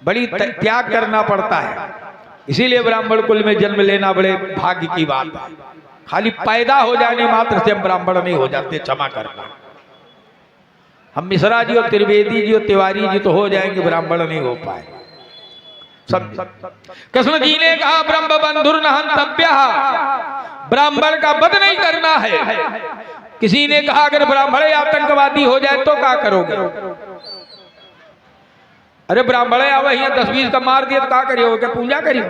बड़ी त्याग करना पड़ता है। इसीलिए ब्राह्मण कुल में जन्म लेना बड़े भाग्य की बात है। खाली पैदा हो जाने मात्र से हम ब्राह्मण नहीं हो जाते, क्षमा करना। हम मिश्रा जी और त्रिवेदी जी और तिवारी जी तो हो जाएंगे, ब्राह्मण नहीं हो पाए। कृष्ण जी ने कहा ब्रह्म बंधुर न हंतव्य, ब्राह्मण का वध नहीं करना है। किसी ने कहा अगर ब्राह्मण आतंकवादी हो जाए तो क्या करोगे? अरे ब्राह्मण वही 10-20 का मार दिया तो क्या करियो? क्या पूजा करियो?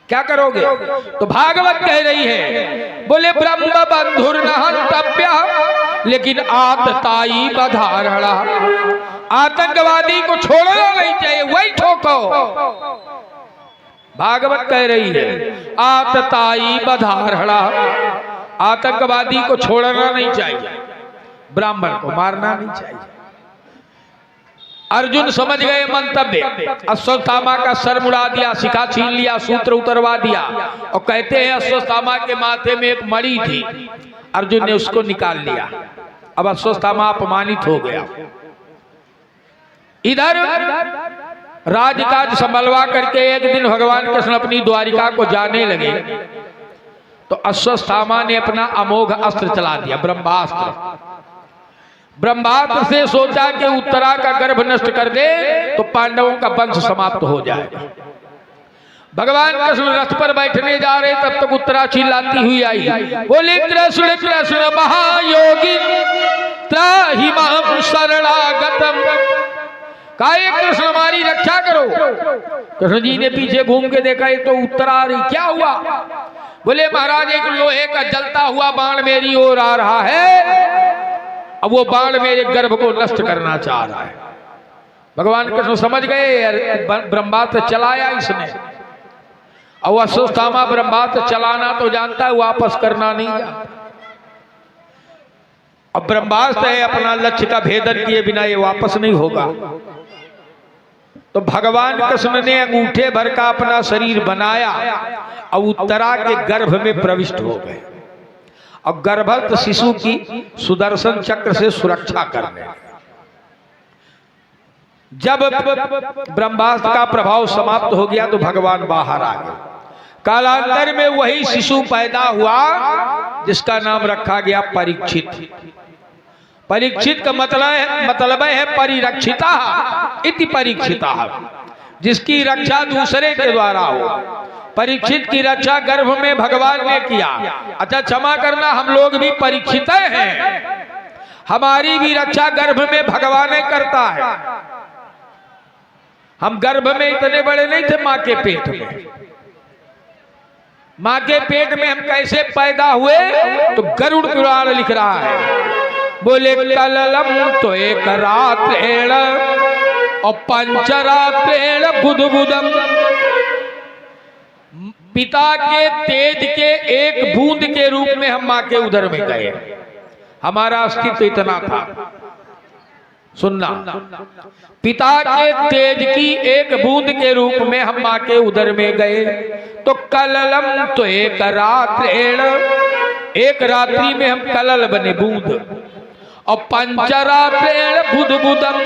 क्या करोगे? तो भागवत कह रही है, बोले ब्रह्म बंधुर न हंतव्य, लेकिन आतताई बधारणा, आतंकवादी को छोड़ना नहीं चाहिए, वही ठोको। भागवत कह रही है आतताई बधारणा, आतंकवादी को छोड़ना नहीं चाहिए, ब्राह्मण को मारना नहीं चाहिए। अर्जुन समझ गए मंतव्य, अश्वत्थामा का सर मुड़ा दिया, शिखा छीन लिया, सूत्र उतरवा दिया, और कहते हैं अश्वत्थामा के माथे में एक मणि थी, अर्जुन ने उसको निकाल लिया। अब अश्वत्थामा अपमानित हो गया। इधर राजकाज संभलवा करके एक दिन भगवान कृष्ण अपनी द्वारिका को जाने लगे तो अश्वत्थामा ने अपना अमोघ अस्त्र चला दिया, ब्रह्मास्त्र। ब्रह्मास्त्र से सोचा कि उत्तरा का गर्भ नष्ट कर दे तो पांडवों का वंश समाप्त हो जाएगा। भगवान कृष्ण रथ पर बैठने जा रहे तब तक उत्तरा चिल्लाती हुई आई, बोले कृष्ण कृष्ण महायोगी त्राहि मां शरणागतम, काहे कृष्ण हमारी रक्षा करो। कृष्ण जी ने पीछे घूम के देखा, ये तो उत्तरा आ रही, क्या हुआ? बोले महाराज एक लोहे का जलता हुआ बाण मेरी ओर आ रहा है, अब वो बाण मेरे गर्भ को नष्ट करना चाह रहा है। भगवान कृष्ण समझ गए ब्रह्मास्त्र चलाया इसने, और अश्वत्थामा ब्रह्मास्त्र चलाना तो जानता है, वापस करना नहीं जानता। अब ब्रह्मास्त्र है, अपना लक्ष्य का भेदन किए बिना ये वापस नहीं होगा। तो भगवान कृष्ण ने अंगूठे भर का अपना शरीर बनाया और उत्तरा के गर्भ में प्रविष्ट हो गए, और गर्भस्थ शिशु की सुदर्शन चक्र से सुरक्षा करने। जब ब्रह्मास्त्र का प्रभाव समाप्त हो गया तो भगवान बाहर आ गए। कालांतर में वही शिशु पैदा हुआ जिसका नाम रखा गया परीक्षित। परीक्षित का मतलब है परिरक्षिता इति परीक्षिता, जिसकी रक्षा दूसरे के द्वारा हो। परीक्षित की रक्षा गर्भ में भगवान ने किया। अच्छा क्षमा करना, हम लोग भी परीक्षित हैं, हमारी भी रक्षा गर्भ में भगवान ही करता है। हम गर्भ में इतने बड़े नहीं थे, माँ के पेट में। माँ के पेट में हम कैसे पैदा हुए? तो गरुड़ पुराण लिख रहा है, बोले कललम तो एक रात्रेण और पंचरात्रेण बुधबुदम, पिता के तेज के एक बूंद के रूप में हम माँ के उदर में गए। हमारा अस्तित्व इतना था, सुनना, पिता के तेज की एक बूंद के रूप में हम माँ के उदर में गए। तो कललम तो एक रात्रेण, एक रात्रि में हम कलल बने, बूंद, और पंचरात्रेण बुधबुदम,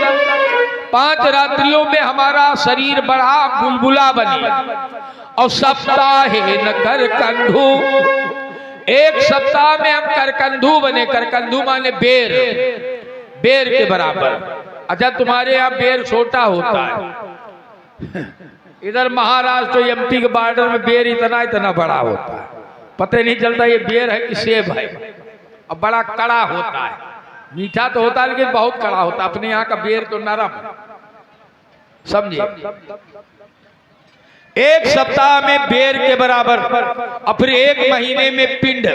5 रात्रियों में हमारा शरीर बढ़ा, बुलबुला बनी, और सप्ताहेन करकंधु, एक सप्ताह में हम करकंधु बने। करकंधु माने बेर, बेर के बराबर। अच्छा तुम्हारे यहाँ बेर छोटा होता है, इधर महाराष्ट्र तो एमपी के बॉर्डर में बेर इतना इतना बड़ा होता है, पता नहीं चलता ये बेर है कि सेब है, और बड़ा कड़ा होता है। मीठा तो होता है लेकिन बहुत कड़ा होता है। अपने यहाँ का बेर तो नरम, समझिए। एक सप्ताह में बेर के बराबर, और फिर 1 महीने में पिंड,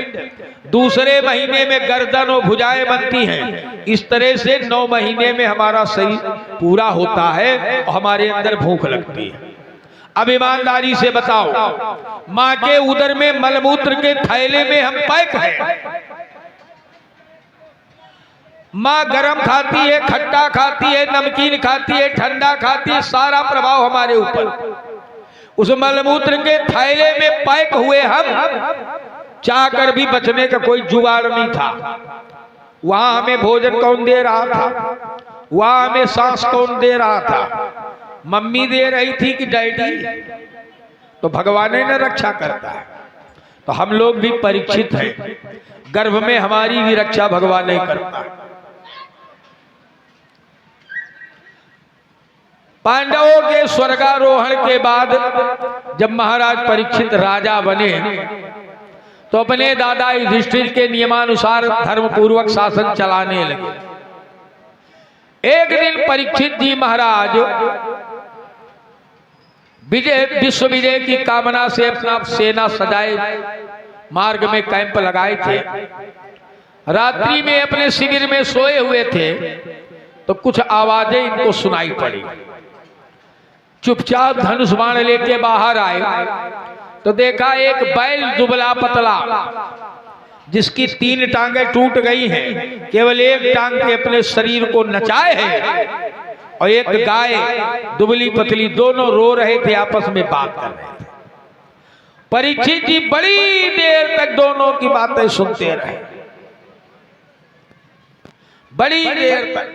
दूसरे महीने में गर्दन और भुजाएं बनती हैं। इस तरह से 9 महीने में हमारा शरीर पूरा होता है और हमारे अंदर भूख लगती है। अब ईमानदारी से बताओ, माँ के उदर में मलमूत्र के थैले में हम पैक हैं। माँ गरम खाती है, खट्टा खाती है, नमकीन खाती है, ठंडा खाती है, सारा प्रभाव हमारे ऊपर। उस मलमूत्र के थैले में पैक हुए हम, चाहकर भी बचने का कोई जुगाड़ नहीं था। वहां हमें भोजन कौन दे रहा था? वहां हमें सांस कौन दे रहा था? मम्मी दे रही थी कि डैडी, तो भगवान ने रक्षा करता है। तो हम लोग भी परीक्षित हैं, गर्भ में हमारी भी रक्षा भगवान नहीं करता है। पांडवों के स्वर्गारोहण के बाद जब महाराज परीक्षित राजा बने तो अपने दादा युधिष्ठिर के नियमानुसार धर्म पूर्वक शासन चलाने लगे। एक दिन परीक्षित जी महाराज विश्व विजय की कामना से अपना सेना सजाए मार्ग में कैंप लगाए थे। रात्रि में अपने शिविर में सोए हुए थे तो कुछ आवाजें इनको सुनाई पड़ी। चुपचाप धनुष बाण लेके बाहर आए तो देखा एक बैल दुबला पतला जिसकी 3 टांगें टूट गई हैं, केवल एक टांग के अपने शरीर को नचाए है, और एक गाय दुबली पतली, दोनों रो रहे थे, आपस में बात कर रहे थे। परीक्षित जी बड़ी देर तक दोनों की बातें सुनते रहे, बड़ी देर तक।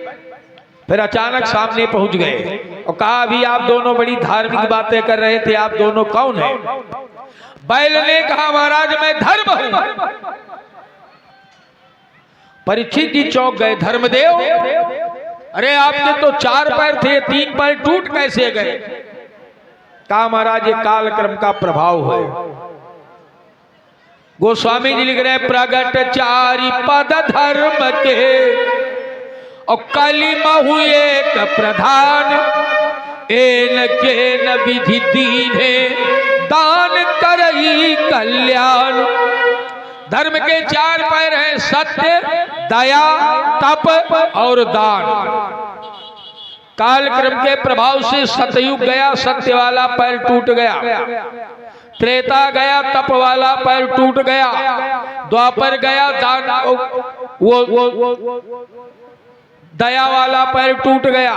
फिर अचानक सामने पहुंच गए और कहा, अभी आप दोनों बड़ी धार्मिक बातें कर रहे थे, आप दोनों कौन हैं? बैल ने कहा, महाराज मैं धर्म हूं। परीक्षित जी चौंक गए, धर्मदेव, अरे आपके तो 4 पैर थे, 3 पैर टूट कैसे गए? कहा, महाराज ये कालक्रम का प्रभाव है। गोस्वामी जी लिख रहे, प्रगट 4 पद धर्म के और कलिमा हुए एक प्रधान, एन के न विधि दीने दान करई कल्याण। धर्म के 4 पैर हैं, सत्य, दया, तप और दान। कालक्रम के प्रभाव से सतयुग गया, सत्य वाला पैर टूट गया। त्रेता गया, तप वाला पैर टूट गया। द्वापर गया, दान वो दया वाला पैर टूट गया।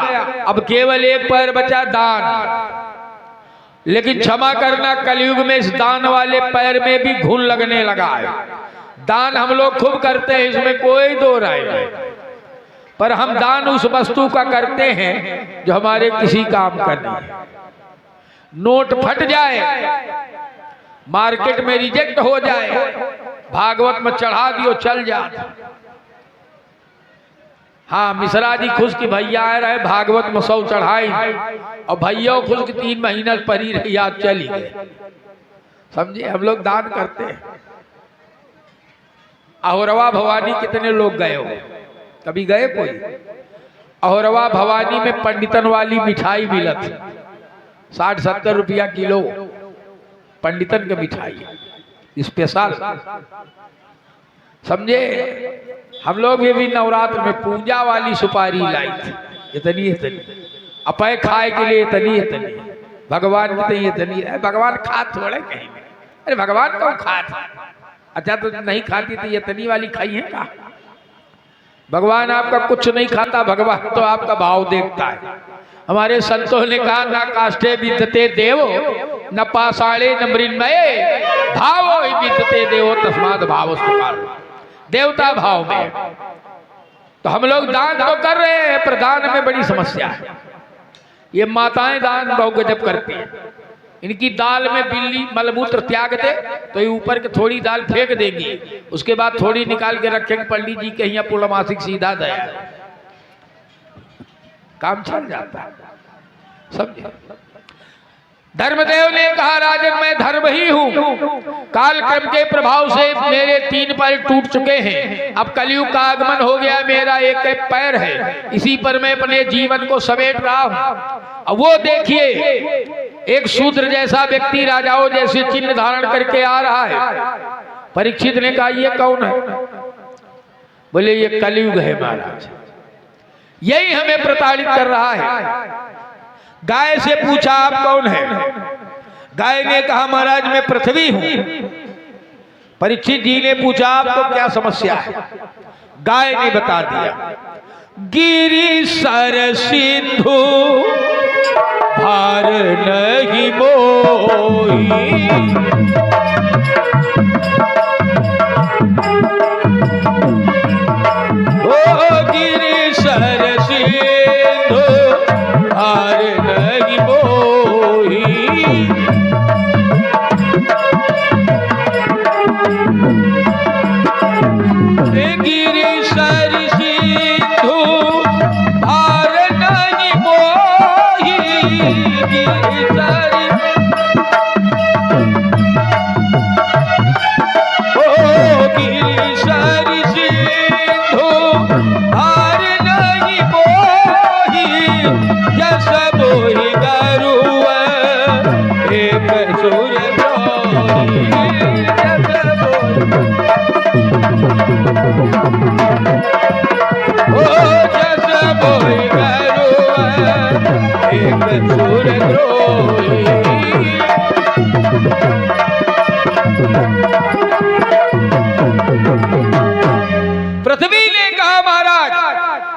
अब केवल एक पैर बचा, दान। लेकिन क्षमा करना, कलयुग में इस दान वाले पैर में भी घुन लगने लगा है। दान हम लोग खूब करते हैं, इसमें कोई दो राय नहीं, पर हम दान उस वस्तु का करते हैं जो हमारे किसी काम का नहीं है। नोट फट जाए, मार्केट में रिजेक्ट हो जाए, भागवत में चढ़ा दियो चल जाए। हाँ, मिश्रा जी खुश की भैया आ रहे, भागवत में 100 चढ़ाई, और भैया खुश की 3 महीना परी रही, आज चली गई। समझे, हम लोग दान करते हैं। अहोरवा भवानी कितने लोग गए हो? कभी गए कोई? अहोरवा भवानी में पंडितन वाली मिठाई मिलत, 60-70 रुपया किलो पंडितन की मिठाई स्पेशल। समझे, हम लोग भी नवरात्र में पूजा वाली सुपारी लाई थी, इतनी अपय खाए के लिए इतनी भगवान की इतनी। भगवान खा थोड़े कहीं, अरे भगवान कौन खाता? अच्छा तो नहीं खाती थी, इतनी वाली खाई है का? भगवान आपका कुछ नहीं खाता, भगवान तो आपका भाव देखता है। हमारे संतों ने कहा, ना काष्ठे विद्यते देवो न पाषाणे न मृन्मये भावो विद्यते देवो तस्मात् भाव सुकार। देवता भाव में तो हम लोग दान तो कर रहे हैं, पर दान में बड़ी समस्या है। ये माताएं दान बहुत गजब करती हैं। इनकी दाल में बिल्ली मलमूत्र त्याग दे तो ये ऊपर के थोड़ी दाल फेंक देंगी, उसके बाद थोड़ी निकाल के रखेंगे पंडित जी के यहाँ पूर्णमासिक सीधा दया, काम चल जाता है। समझे, धर्मदेव ने कहा, राजन मैं धर्म ही हूं, कालक्रम के प्रभाव से मेरे 3 पैर टूट चुके हैं, अब कलयुग का आगमन हो गया, मेरा एक पैर है, इसी पर मैं अपने जीवन को समेट रहा हूं। अब वो देखिए, एक शूद्र जैसा व्यक्ति राजाओं जैसे चिन्ह धारण करके आ रहा है। परीक्षित ने कहा, ये कौन है? बोले, ये कलयुग है महाराज, यही हमें प्रताड़ित कर रहा है। गाय से पूछा, आप कौन है? गाय ने कहा, महाराज मैं पृथ्वी हूं। परीक्षित जी ने पूछा, आपको क्या समस्या है? गाय ने बता दिया, गिरि सर सिंधु भार नहीं मोही, ओ गिरि सर सिंधु भार नहीं मोही। एक सूरद्रोही। पृथ्वी ने कहा महाराज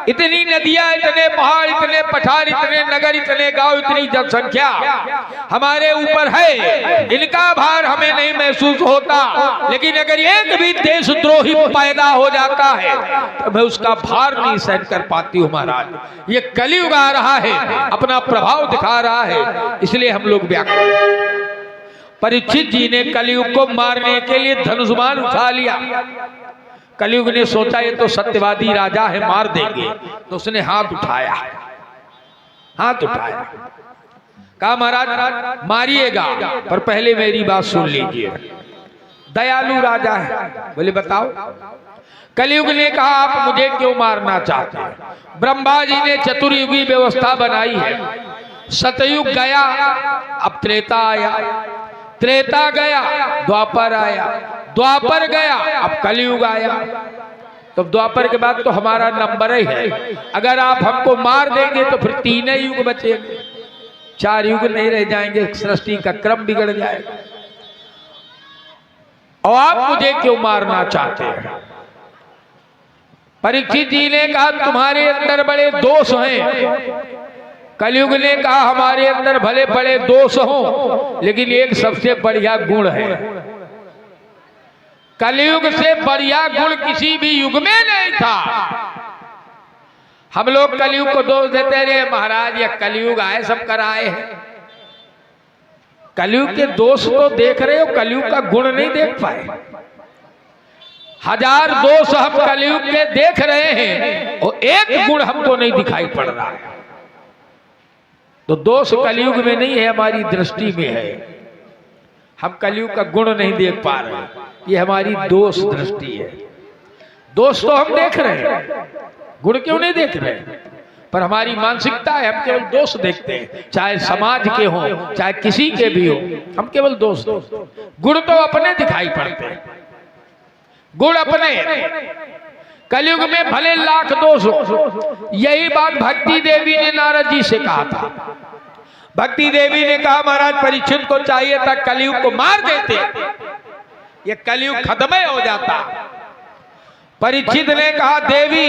इतनी नदियां, इतने पहाड़, इतने पठार, इतने नगर, इतने गांव, इतनी जनसंख्या हमारे ऊपर है, इनका भार हमें नहीं महसूस होता, लेकिन अगर एक भी देशद्रोही पैदा हो जाता है तो मैं उसका भार नहीं सहन कर पाती हूँ महाराज। ये कलयुग आ रहा है, अपना प्रभाव दिखा रहा है, इसलिए हम लोग व्याकुल। परीक्षित जी ने कलयुग को मारने के लिए धनुष्मान उठा लिया। कलयुग ने सोचा ये तो सत्यवादी राजा है, मार देंगे, तो उसने हाथ उठाया, हाथ उठाया, कहा महाराज मारिएगा पर पहले मेरी बात सुन लीजिए। दयालु राजा है, बोले बताओ। कलयुग ने कहा आप मुझे क्यों मारना चाहते हैं? ब्रह्मा जी ने चतुर्युगी व्यवस्था बनाई है। सतयुग गया, अब त्रेता आया, त्रेता गया, द्वापर आया, द्वापर गया, अब कलयुग आया। तो द्वापर के बाद तो हमारा नंबर ही है। अगर आप हमको मार देंगे तो फिर 3 युग बचेंगे, 4 युग नहीं रह जाएंगे, सृष्टि का क्रम बिगड़ जाएगा। और आप मुझे क्यों मारना चाहते हैं? परीक्षित जी ने कहा तुम्हारे अंदर बड़े दोष हैं। कलयुग ने कहा हमारे अंदर भले बड़े दोष हों, लेकिन एक सबसे बढ़िया गुण है। कलयुग से बढ़िया गुण किसी भी युग में नहीं था। हम लोग कलयुग को दोष देते रहे, महाराज या कलयुग आए सब कराए हैं। कलयुग के दोष तो देख रहे हो, कलयुग का गुण नहीं देख पाए। 1000 दोष हम कलयुग के देख रहे हैं और एक गुण हमको नहीं दिखाई पड़ रहा है। तो दोष कलयुग में नहीं है, हमारी दृष्टि में है। हम कलयुग का गुण नहीं देख पा रहे, ये हमारी दोष दृष्टि है। दोष तो हम देख रहे हैं, गुण क्यों नहीं देख रहे? पर हमारी मानसिकता है, हम केवल दोष देखते हैं, चाहे समाज के हो चाहे किसी के भी हो, हम केवल दोष देखते हैं। गुण तो अपने दिखाई पड़ते हैं, गुण अपने। कलयुग में भले लाख दोष हो। यही बात भक्ति देवी ने नारद जी से कहा था। भक्ति देवी ने कहा महाराज परीक्षित को चाहिए था कलयुग को मार देते, ये कलयुग खत्म हो जाता। परीक्षित ने कहा देवी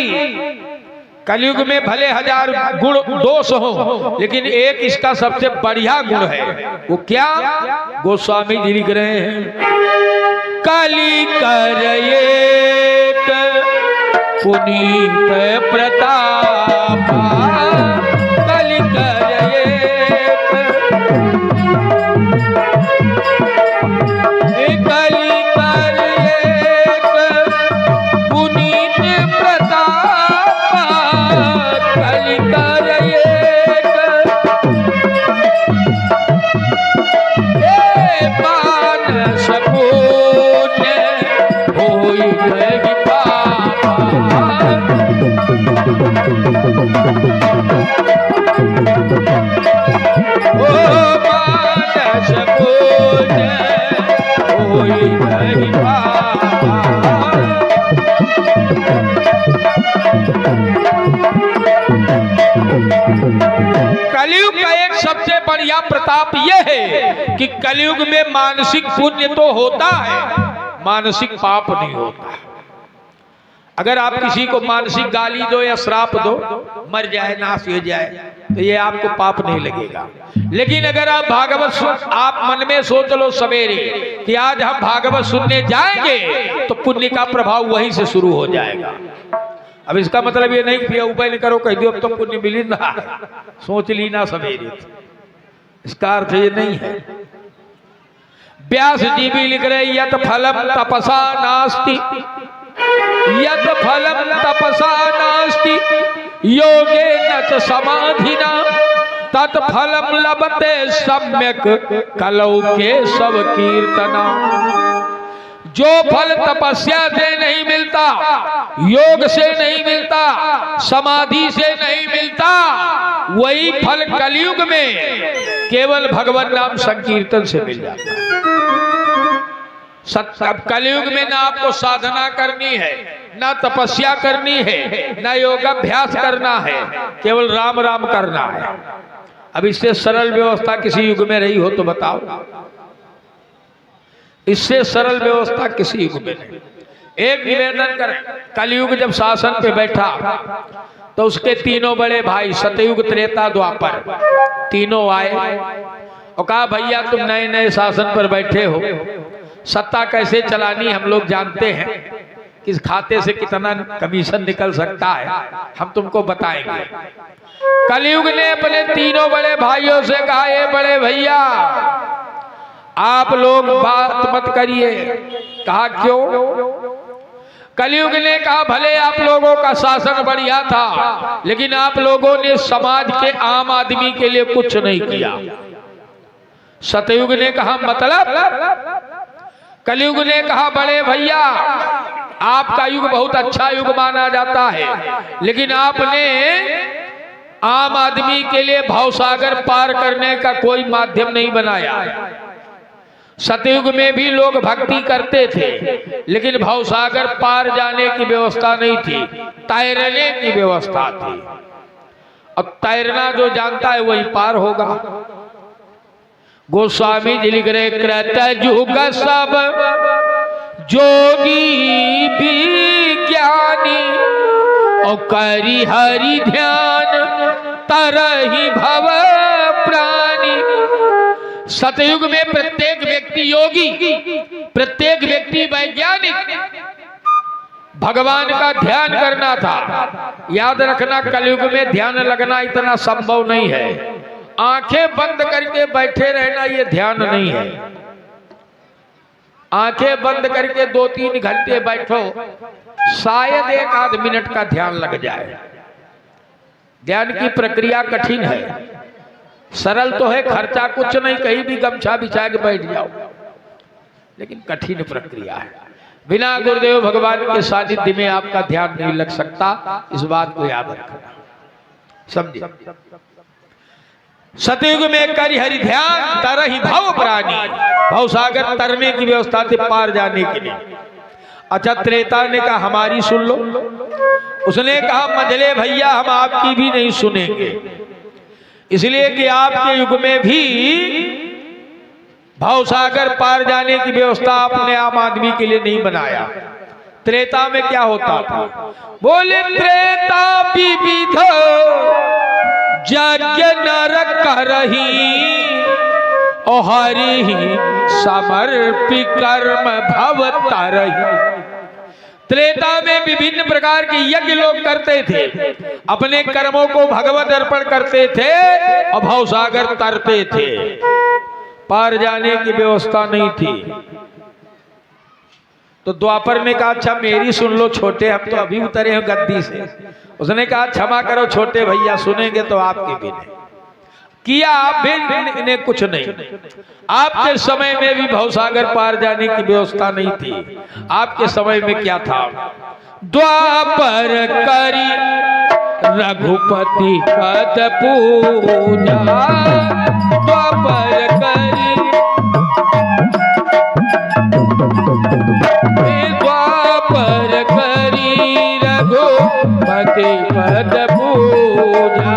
कलयुग में भले 1000 गुण दोष हो, लेकिन एक इसका सबसे बढ़िया गुण है। वो क्या? गोस्वामी जी लिख रहे हैं कली कर एक पुनीत प्रताप, कली कर एक, कली कर एक पुनीत प्रताप, कली कर एक मानस पुण्य होई गई पापा। ओ मानस पुण्य होई गई पापा। कलयुग का एक सबसे बढ़िया प्रताप यह है कि कलयुग में मानसिक पुण्य तो होता है, मानसिक पाप नहीं होता। अगर आप किसी को मानसिक गाली दो या श्राप दो, मर जाए, नाश हो जाए, तो ये आपको पाप नहीं लगेगा। लेकिन अगर आप भागवत आप मन में सोच लो सवेरे कि आज हम भागवत सुनने जाएंगे, तो पुण्य का प्रभाव वहीं से शुरू हो जाएगा। अब इसका मतलब ये नहीं कि उपाय नहीं करो, कह दो अब तो पुण्य मिली ना, सोच ली ना सवेरे, इसका अर्थ ये नहीं है। व्यास जी भी लिख रहे यत फलम तपसा नास्ति, यत फलम तपसा नास्ति योगेन च समाधिना, तत्फलम लभते सम्यक कलौ केशव कीर्तना। जो फल तपस्या से नहीं मिलता, योग से नहीं मिलता, समाधि से नहीं मिलता, वही फल कलयुग में केवल भगवान नाम संकीर्तन से मिल जाता है। कलयुग में ना आपको साधना करनी है, ना तपस्या करनी है, ना योगाभ्यास करना है, केवल राम राम करना है। अब इससे सरल व्यवस्था किसी युग में रही हो तो बताओ, इससे सरल व्यवस्था किसी युग में नहीं। एक निवेदन करें, कलयुग जब शासन पे बैठा तो उसके तीनों बड़े भाई सतयुग, त्रेता, द्वापर तीनों आए और कहा भैया तुम नए नए शासन पर बैठे हो, सत्ता कैसे चलानी हम लोग जानते हैं, किस खाते से कितना कमीशन निकल सकता है, हम तुमको बताएंगे। कलयुग ने अपने तीनों बड़े भाइयों से कहा ये बड़े भैया आप लोग बात मत करिए। कहा क्यों? कलयुग ने कहा भले आप लोगों का शासन बढ़िया था, लेकिन आप लोगों ने समाज के आम आदमी के लिए कुछ नहीं किया। सतयुग ने कहा मतलब? कलयुग ने कहा बड़े भैया आपका युग बहुत अच्छा युग माना जाता है, लेकिन आपने आम आदमी के लिए भवसागर पार करने का कोई माध्यम नहीं बनाया। सतयुग में भी लोग भक्ति करते थे, लेकिन भवसागर पार जाने की व्यवस्था नहीं थी, तैरने की व्यवस्था थी। अब तैरना जो जानता है वही पार होगा। गोस्वामी जी लिख रहे कृत युग सब जोगी भी ज्ञानी और करी हरि ध्यान तरहि भव प्राणी। सतयुग में प्रत्येक व्यक्ति योगी, प्रत्येक व्यक्ति वैज्ञानिक, भगवान का ध्यान करना था। याद रखना कलयुग में ध्यान लगना इतना संभव नहीं है। आंखें बंद करके बैठे रहना ये ध्यान नहीं है। आंखें बंद करके 2-3 घंटे बैठो, शायद 1-8 मिनट का ध्यान लग जाए। ध्यान की प्रक्रिया कठिन है, सरल तो है, खर्चा कुछ नहीं, कहीं भी गमछा बिछा के बैठ जाओ, लेकिन कठिन प्रक्रिया है। बिना गुरुदेव भगवान के सानिध्य में आपका ध्यान नहीं लग सकता, इस बात को याद रखना। समझिए, सतयुग में करी हरि ध्यान तरहि भव प्राणी, भवसागर तरने की व्यवस्था थी पार जाने के लिए। अच्छा, त्रेता ने कहा हमारी सुन लो। उसने कहा मझले भैया हम आपकी भी नहीं सुनेंगे, इसलिए कि आपके युग में भी भवसागर पार जाने की व्यवस्था आपने आम आदमी के लिए नहीं बनाया। त्रेता में क्या होता था? बोले त्रेता विविध यज्ञ नर करही और हरि समर्पि कर्म भव तरहि। त्रेता में विभिन्न प्रकार के यज्ञ लोग करते थे, अपने कर्मों को भगवत अर्पण करते थे और भवसागर तरते थे। पार जाने की व्यवस्था नहीं थी। तो द्वापर ने कहा अच्छा मेरी सुन लो छोटे, हम तो अभी उतरे हैं गद्दी से। उसने कहा क्षमा करो छोटे भैया, सुनेंगे तो आपके भी नहीं किया, आप भी इन्हें कुछ नहीं। आपके समय में भी भवसागर पार जाने की व्यवस्था नहीं थी। आपके समय में क्या था? द्वापर करी रघुपति पद पूजा, द्वापर करी द्वापर करी रघुपति पद पूजा।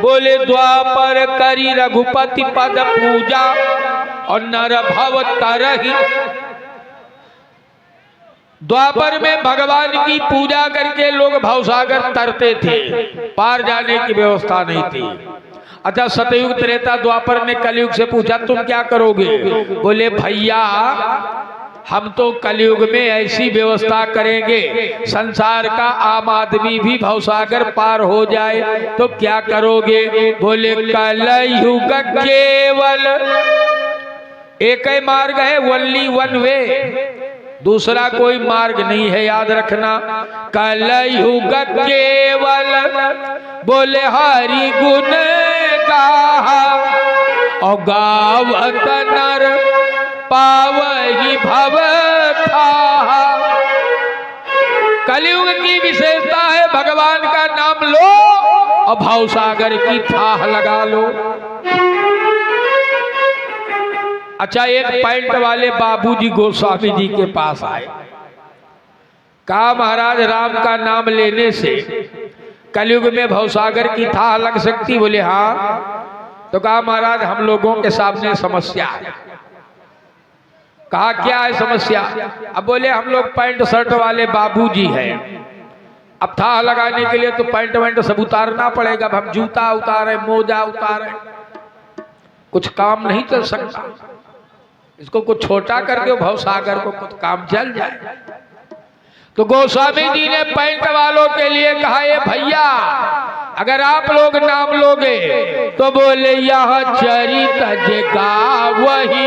बोले द्वापर करी रघुपति पद पूजा और नर भव तरहि। द्वापर में भगवान की पूजा करके लोग भवसागर तरते थे, पार जाने की व्यवस्था नहीं थी। अच्छा, सतयुग, त्रेता, द्वापर ने कलयुग से पूछा तुम क्या करोगे? बोले भैया हम तो कलयुग में ऐसी व्यवस्था करेंगे संसार का आम आदमी भी भवसागर पार हो जाए, तो क्या करोगे? बोले कलयुग केवल एक ही मार्ग है, ओनली वन वे, दूसरा कोई मार्ग नहीं है, याद रखना। कलयुग केवल बोले हरि गुण गाहा और गावत नर पावहि भव था। कलयुग की विशेषता है भगवान का नाम लो और भवसागर की थाह लगा लो। अच्छा, एक पैंट वाले बाबूजी गोस्वामी जी के पास आए, कहा महाराज राम का नाम लेने से कलयुग में भवसागर की थाह लग सकती? बोले हाँ। तो कहा महाराज हम लोगों के सामने समस्या है। कहा क्या है समस्या? अब बोले हम लोग पैंट शर्ट वाले बाबूजी हैं, अब थाह लगाने के लिए तो पैंट वैंट सब उतारना पड़ेगा, अब हम जूता उतारे, मोजा उतारे, कुछ काम नहीं चल सकता, इसको कुछ छोटा कर दो भवसागर को, कुछ काम चल जाए। तो गोस्वामी जी ने पैंट वालों के लिए कहा, ये भैया अगर आप लोग नाम लोगे तो बोले यह चरित जगा वही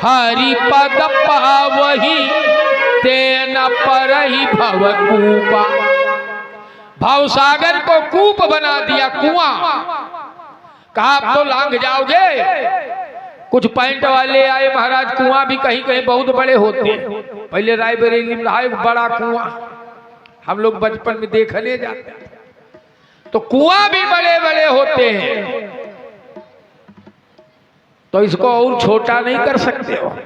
हरि पद पावही तेन परहि भव कूपा। भवसागर को कूप बना दिया, कुआं। कहा आप तो लांघ जाओगे। कुछ पैंट वाले आए, महाराज कुआं भी कहीं कहीं बहुत बड़े होते हैं। पहले रायबरेली में रहा एक बड़ा कुआं, हम लोग बचपन में देखने जाते, तो कुआं भी बड़े बड़े होते हैं, तो इसको और छोटा नहीं कर सकते हो,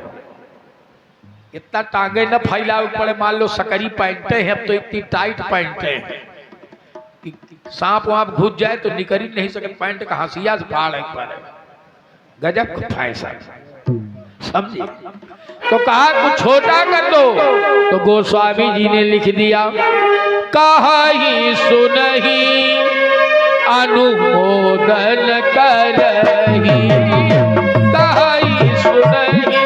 इतना टांगे न फैलाओ पड़े। मान लो सकरी पैंटे हैं, अब तो इतनी टाइट पैंटे हैं कि सांप वहां घुस जाए तो निकल ही नहीं सके, पैंट का हंसिया से फाड़ पड़े, गजब फैशन, समझे? तो कहा कुछ छोटा कर दो। तो गोस्वामी जी ने लिख दिया, कहि सुनहि अनुमोदन करहि, कहि सुनहि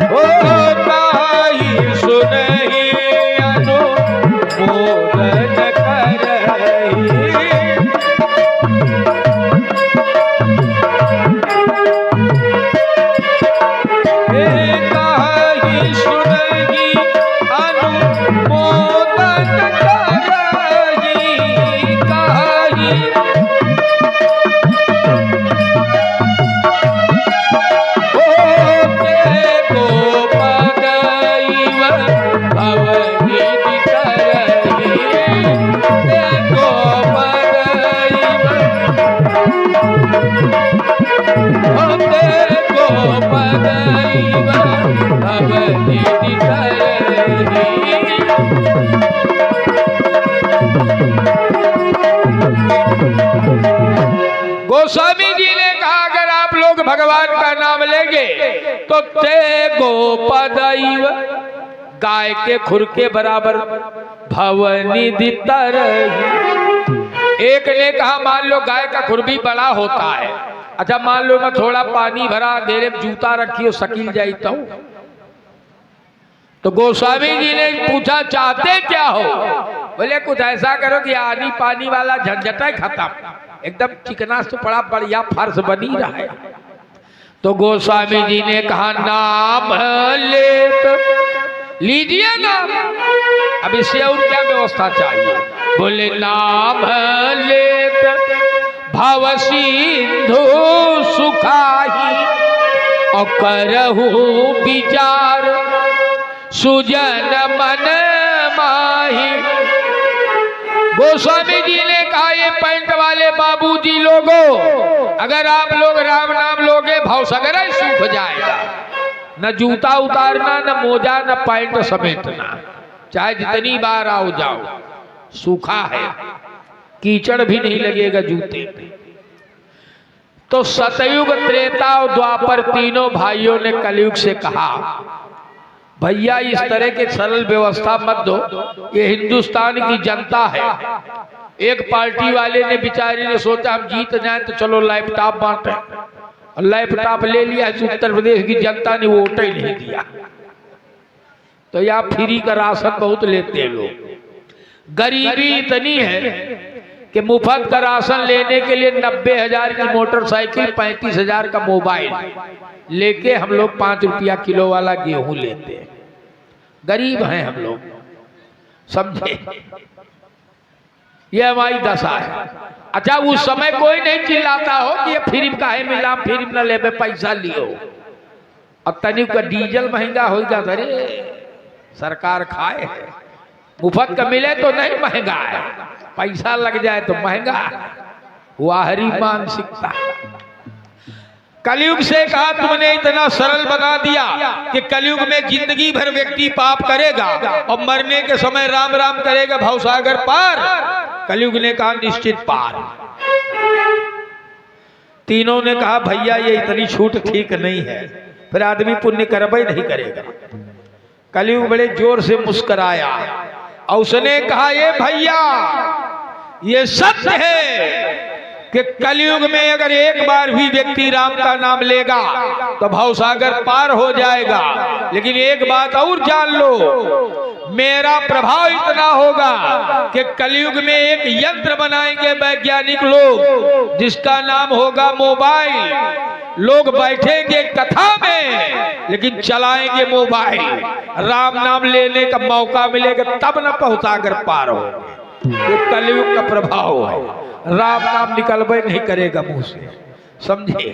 ओ कहि सुनहि अनुमोदन करहि। गोस्वामी जी ने कहा अगर आप लोग भगवान का नाम लेंगे तो ते गोपदैव, गाय के खुर के बराबर भवनिधि तरहि। एक ने कहा मान लो गाय का खुर भी बड़ा होता है, अच्छा मान लो मैं थोड़ा पानी भरा दे रहे जूता रखी हो सकील जाता हूं। तो गोस्वामी जी ने पूछा चाहते क्या हो? बोले कुछ ऐसा करो कि आनी पानी वाला झंझटा खत्म, एकदम चिकना से पड़ा बढ़िया फर्श बनी रहा है। तो गोस्वामी जी ने कहा नाम लेत लीजिए नाम, अब इससे और क्या व्यवस्था चाहिए? बोले नाम लेत भव सिंधु सुखाही और करहु विचार सुजन मन माही। गोस्वामी जी ने कहा ये पैंट वाले बाबूजी लोगों, अगर आप लोग राम नाम लोगे भवसागर ही सूख जाएगा, न जूता उतारना, न मोजा, न पैंट समेटना, चाहे जितनी बार आओ जाओ, सूखा है, कीचड़ भी नहीं लगेगा जूते पे। तो सतयुग, त्रेता और द्वापर तीनों भाइयों ने कलयुग से कहा भैया इस तरह के सरल व्यवस्था मत दो, ये हिंदुस्तान की जनता है। एक पार्टी वाले ने बेचारे ने सोचा हम जीत जाएं तो चलो लैपटॉप बांटे, लैपटॉप ले लिया है, उत्तर प्रदेश की जनता ने वोट ही नहीं दिया। तो या फ्री का राशन बहुत लेते हैं लोग। गरीबी इतनी है कि मुफ्त का राशन लेने के लिए 90,000 की मोटरसाइकिल, 35,000 का मोबाइल लेके हम लोग 5 रुपया किलो वाला गेहूं लेते हैं। गरीब हैं हम लोग, समझे? ये हमारी दशा है। अच्छा, उस समय कोई नहीं चिल्लाता हो कि ये फ्री काहे मिला, फ्री न ले पैसा लियो। अब तनिक का डीजल महंगा हो गया, अरे सरकार खाए, मुफ्त का मिले तो नहीं महंगा है, पैसा लग जाए तो महंगा। वाहरी मानसिकता। कलयुग से कहा तुमने इतना सरल बना दिया कि कलयुग में जिंदगी भर व्यक्ति पाप करेगा और मरने के समय राम राम करेगा, भवसागर पार। कलयुग ने कहा निश्चित पार। तीनों ने कहा भैया ये इतनी छूट ठीक नहीं है, फिर आदमी पुण्य कर्म नहीं करेगा। कलयुग बड़े जोर से मुस्कुराया और उसने कहा ये भैया ये सत्य है कि कलयुग में अगर एक बार भी व्यक्ति राम का नाम लेगा तो भवसागर पार हो जाएगा। लेकिन एक बात और जान लो, मेरा प्रभाव इतना होगा कि कलयुग में एक यंत्र बनाएंगे वैज्ञानिक लोग जिसका नाम होगा मोबाइल। लोग बैठेंगे कथा में लेकिन चलाएंगे मोबाइल। राम नाम लेने का मौका मिलेगा तब न भवसागर पार हो। ये कलयुग का प्रभाव है। राम नाम निकलबे नहीं करेगा मुंह से, समझे?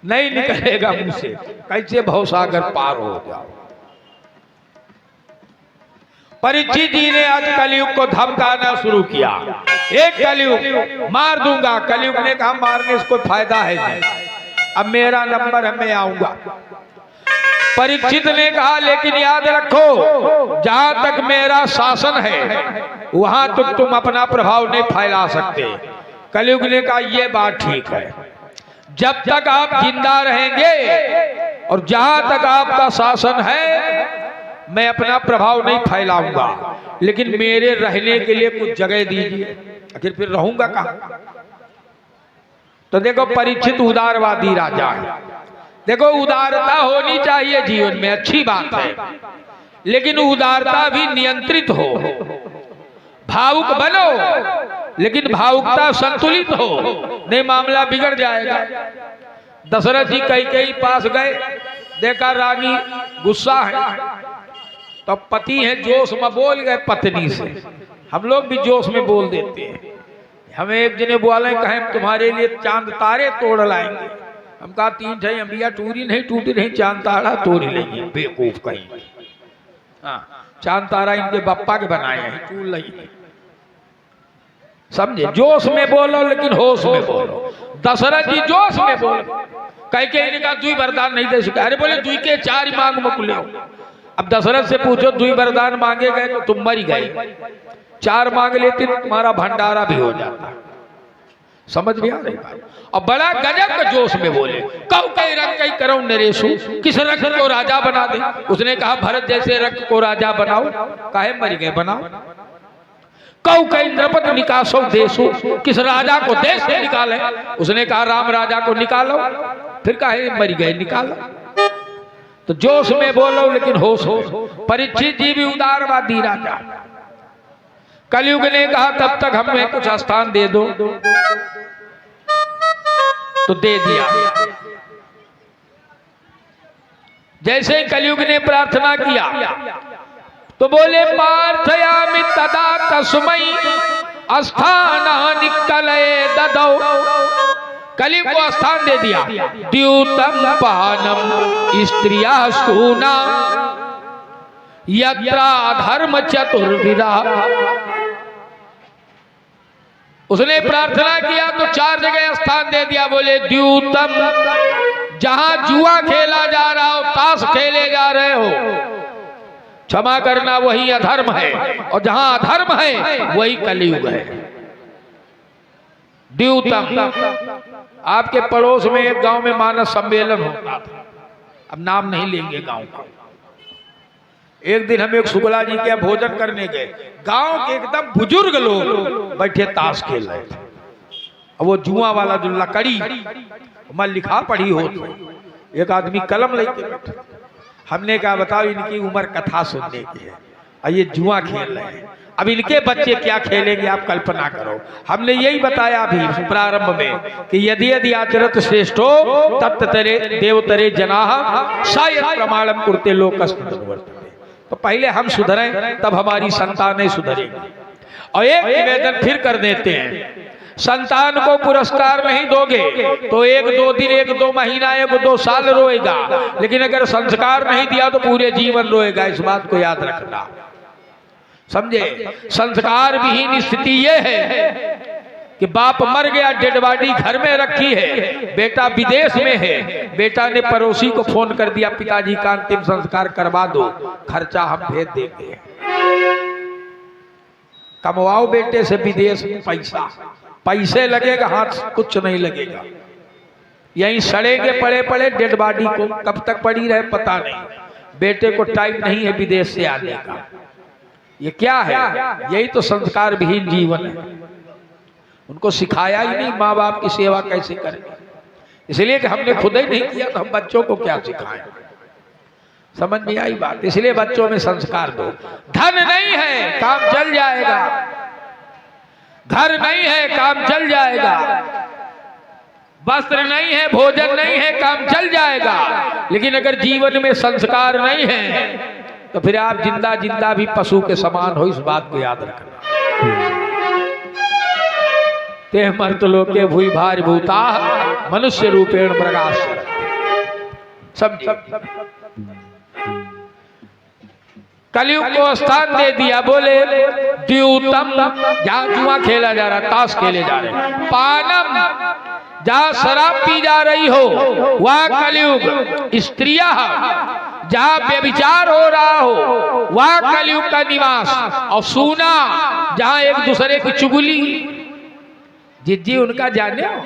नहीं निकलेगा मुंह से, कैसे भवसागर पार हो जाओ। परीक्षित जी ने आज कलयुग को धमकाना शुरू किया। एक कलयुग मार दूंगा। कलयुग ने कहा मारने से कोई फायदा है नहीं, अब मेरा नंबर है, मैं आऊंगा। परीक्षित ने कहा लेकिन याद रखो जहां तक मेरा शासन है वहां तक तुम अपना प्रभाव नहीं फैला सकते। कलयुग ने कहा यह बात ठीक है, जब तक आप जिंदा रहेंगे और जहां तक आपका शासन है मैं अपना प्रभाव नहीं फैलाऊंगा, लेकिन मेरे रहने के लिए कुछ जगह दीजिए। आखिर फिर रहूंगा कहां? तो देखो परीक्षित उदारवादी राजा है। देखो उदारता होनी चाहिए जीवन में, अच्छी बात है, लेकिन उदारता भी नियंत्रित हो। भावुक बनो लेकिन भावुकता संतुलित हो, नहीं मामला बिगड़ जाएगा। दशरथ जी कैकेयी पास गए, देखा रानी गुस्सा है, तो पति है जोश में बोल गए पत्नी से। हम लोग भी जोश में बोल देते हैं। हमें एक जने बोले कहे तुम्हारे लिए चांद तारे तोड़ लाएंगे। हम कहा 3 छह अंबिया टूरी नहीं टूटी नहीं, चांद तारा तोड़ लेंगे। बेवकूफ कहीं, हाँ चांद तारा इनके बप्पा के बनाए हैं, टूट लेंगे। समझे? जोश में बोलो लेकिन होश में बोलो। दशरथ जी जोश में बोलो, कैकेयी ने कहा दुई वरदान नहीं दे सके। अरे बोले दुई के 4 ही मांग मुकुले। अब दशरथ से पूछो दुई वरदान मांगे गए तो तुम मर गए, 4 मांग लेते तुम्हारा भंडारा भी हो जाता। समझ में आ रही बात? और बड़ा गजब का जोश में बोले, कौ कई रंग कई करो नरेशु, किस रंग को राजा बना दे। उसने कहा भरत जैसे रंग को राजा बनाओ। काहे मर गए? बनाओ। कौ कई नृपत निकासो देशु, किस राजा को देश से निकाले। उसने कहा राम राजा को निकालो। फिर काहे मर गए? निकालो। तो जोश में बोलो लेकिन होश हो। परीक्षित जी भी उदारवादी राजा। कलयुग ने कहा तब तक हमें कुछ स्थान दे दो, तो दे दिया। जैसे ही कलयुग ने प्रार्थना किया तो बोले पार्थयामि तदा तस्मै स्थानानि कलये ददौ। कलयुग को स्थान दे दिया। द्यूतम पानम स्त्रिया सूना यत्रा धर्म चतुर्विधा। उसने प्रार्थना किया तो 4 जगह स्थान दे दिया। बोले द्यूतम, जहां जुआ खेला जा रहा हो, ताश खेले जा रहे हो, क्षमा करना वही अधर्म है, और जहां अधर्म है वही कलयुग है। द्यूतम। आपके पड़ोस में एक गांव में मानस सम्मेलन होता था, अब नाम नहीं लेंगे गांव का। एक दिन हम एक शुक्ला जी के भोजन करने गए, गांव के एकदम बुजुर्ग लोग बैठे ताश खेल रहे थे। अब वो जुआ वाला जो लकड़ी मैं लिखा पढ़ी हो तो एक आदमी कलम लेके बैठा। हमने कहा बताओ इनकी उम्र कथा सुनने की है और ये जुआ खेल रहे हैं, अब इनके बच्चे क्या खेलेंगे आप कल्पना करो। हमने यही बताया अभी प्रारंभ में कि यदि यदि आचरत श्रेष्ठो तत् तरे देवतरे जनाः शायद प्रमाणम कुर्ते लोकस्मृतिवर्तते। तो पहले हम सुधरें तब हमारी संतानें सुधरेंगी। और एक निवेदन फिर कर देते हैं, संतान को पुरस्कार नहीं दोगे तो एक दो दिन एक दो महीना एक दो साल रोएगा, लेकिन अगर संस्कार नहीं दिया तो पूरे जीवन रोएगा। इस बात को याद रखना, समझे। संस्कार विहीन स्थिति ये है कि बाप मर गया, डेड बॉडी घर में रखी है, बेटा विदेश में है, बेटा ने पड़ोसी को फोन कर दिया पिताजी का अंतिम संस्कार करवा दो, खर्चा हम भेज देंगे। कमवाओ बेटे से विदेश में पैसा, पैसे लगेगा हाथ कुछ नहीं लगेगा, यहीं सड़ेंगे पड़े पड़े, डेड बॉडी को कब तक पड़ी रहे पता नहीं। बेटे को टाइम नहीं है विदेश से आने का। ये क्या है? यही तो संस्कार विहीन जीवन है। उनको सिखाया ही नहीं माँ बाप की सेवा कैसे करें, इसलिए कि हमने खुद ही नहीं किया तो हम बच्चों को क्या सिखाएं। समझ में आई बात? इसलिए बच्चों में संस्कार दो। धन नहीं है काम चल जाएगा, घर नहीं है काम चल जाएगा, वस्त्र नहीं है भोजन नहीं है काम चल जाएगा, लेकिन अगर जीवन में संस्कार नहीं है तो फिर आप जिंदा जिंदा भी पशु के समान हो। इस बात को याद रखना। ते मर्तलोके भूइ भार भूता मनुष्य रूपेण मृगास। समझिए, कलयुग को स्थान दे दिया। बोले द्यूतम, जहां जुआ खेला जा रहा, ताश खेले जा रहे, पानम जहां शराब पी जा रही हो वह कलयुग, स्त्रियां जहां व्यभिचार हो रहा हो वह कलयुग का निवास, और सूना जहां एक दूसरे की चुगली। जिज्जी उनका जाने हो,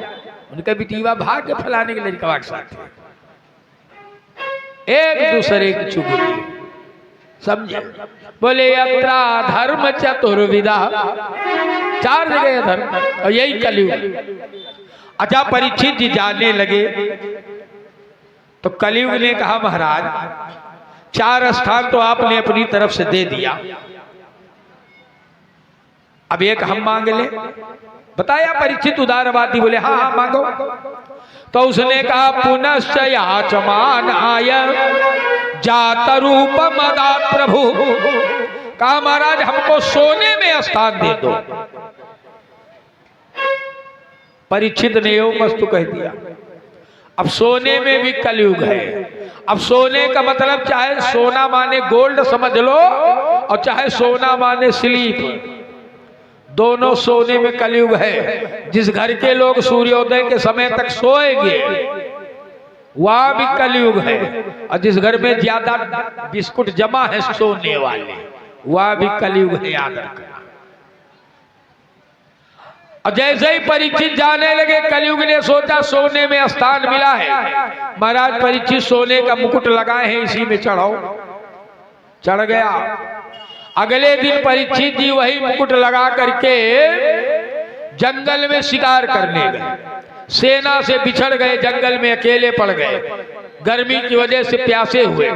उनका बिटीवा भाग के फलाने के लड़का के साथ एक दूसरे की चुगली। समझे? बोले यत्रा धर्म चतुर्विधा, चार जगह धर्म, और यही कलयुग। अच्छा, परीक्षित जी जानने लगे तो कलयुग ने कहा महाराज चार स्थान तो आपने अपनी तरफ से दे दिया, अब एक हम मांग ले। बताया परीक्षित उदारवादी, बोले हाँ हाँ मांगो। तो उसने कहा पुनश्च याचमान आय जात रूप मदात प्रभु। कहा महाराज हमको सोने में स्थान दे दो। परीक्षित ने यो मस्तु कह दिया। अब सोने में भी कलयुग है। अब सोने का मतलब चाहे सोना माने गोल्ड समझ लो और चाहे सोना माने स्लीप, दोनों सोने में कलयुग है। जिस घर के लोग सूर्योदय के समय तक सोएंगे वहां भी कलयुग है, और जिस घर में ज्यादा बिस्कुट जमा है सोने वाले वहां भी कलयुग है, याद रखना। और जैसे ही परीक्षित जाने लगे कलयुग ने सोचा सोने में स्थान मिला है, महाराज परीक्षित सोने का मुकुट लगाए हैं इसी में चढ़ो। चढ़ गया। अगले दिन परीक्षित जी वही मुकुट लगा करके जंगल में शिकार करने गए। सेना से बिछड़ गए, जंगल में अकेले पड़ गए, गर्मी की वजह से प्यासे हुए।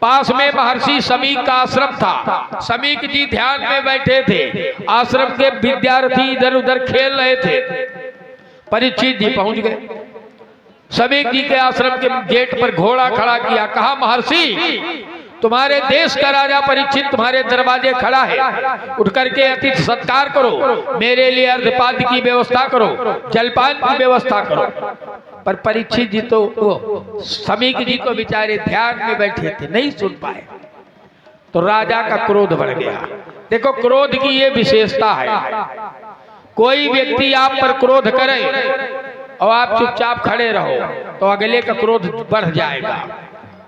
पास में महर्षि समीक का आश्रम था। समीक जी ध्यान में बैठे थे, आश्रम के विद्यार्थी इधर उधर खेल रहे थे। परीक्षित जी पहुंच गए। समीक जी के आश्रम के गेट पर घोड़ा खड़ा किया, कहा महर्षि तुम्हारे देश का राजा परीक्षित तुम्हारे दरवाजे खड़ा है, उठ करके अतिथि सत्कार करो, मेरे लिए अर्घपाद्य की व्यवस्था करो, जलपान की व्यवस्था करो। पर परीक्षित जी तो वो समीक जी तो बेचारे ध्यान में बैठे थे, नहीं सुन पाए। तो राजा का क्रोध बढ़ गया। देखो क्रोध की ये विशेषता है, कोई व्यक्ति आप पर क्रोध करे और आप चुपचाप खड़े रहो तो अगले का क्रोध बढ़ जाएगा,